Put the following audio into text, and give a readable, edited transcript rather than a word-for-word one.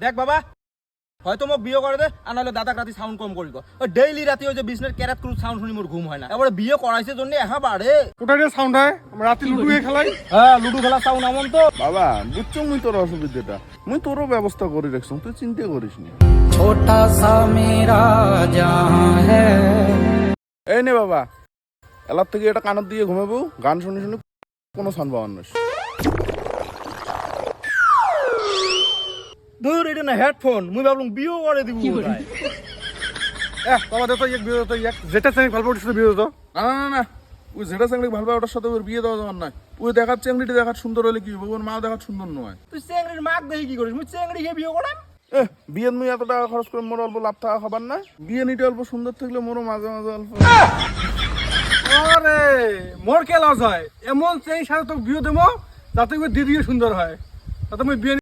দেখ বাবা হয়তো মোক বিয়ে করে দে আর নাহলে দাদাক রাতে সাউন্ড কম করিব ওই ডেইলি রাতে ওই যে বিজনেস ক্যারাত ক্রুজ সাউন্ড শুনি মোর ঘুম হয় না এবারে বিয়ে করাইছে জন্য হ্যাঁ বাড়ে ওটা দিয়ে সাউন্ড হয় আমরা রাতে লুডু খেলাই। হ্যাঁ লুডু খেলা সাউন্ড এমন তো বাবা বুঝছো মুই তোর অসুবিধাটা মুই তোরও ব্যবস্থা করে রাখছি তুই চিন্তা করিস নি। छोटा सा मेरा जहां है। এই নে বাবা এলার থেকে এটা কানত দিয়ে ঘুমাবো গান শুনে শুনে কোনো সান পাওয়ার নয়। ধুর এটা না হেডফোন মুই ভাবলাম বিয়ে করে দিব বাবা দে তো এক বিয়ে তো এক যেটা চ্যানেল গল্প শুধু বিয়ে তো না না না না ওই যেটা চাংড়ি ভালো পায় ওটার সাথে ওর বিয়ে দেওয়া যাওয়ার নাই ওই দেখার চাংড়িটি দেখার সুন্দর হলে কি হবে ওর মা দেখার সুন্দর নয়। তুই চেংড়ির মাক দেখি কি করিস মুই চেংড়ি খেয়ে বিয়ে করাম বিয়ের মুই এত টাকা খরচ করে মোর অল্প লাভ থাকা খাবার না বিয়ে নিতে অল্প সুন্দর থাকলে মোরও মাঝে মাঝে অল্প আরে মোর কে লস হয় এমন সেই সাথে তো বিয়ে দেবো যাতে দিদিও সুন্দর হয় তাতে আমি বিয়ে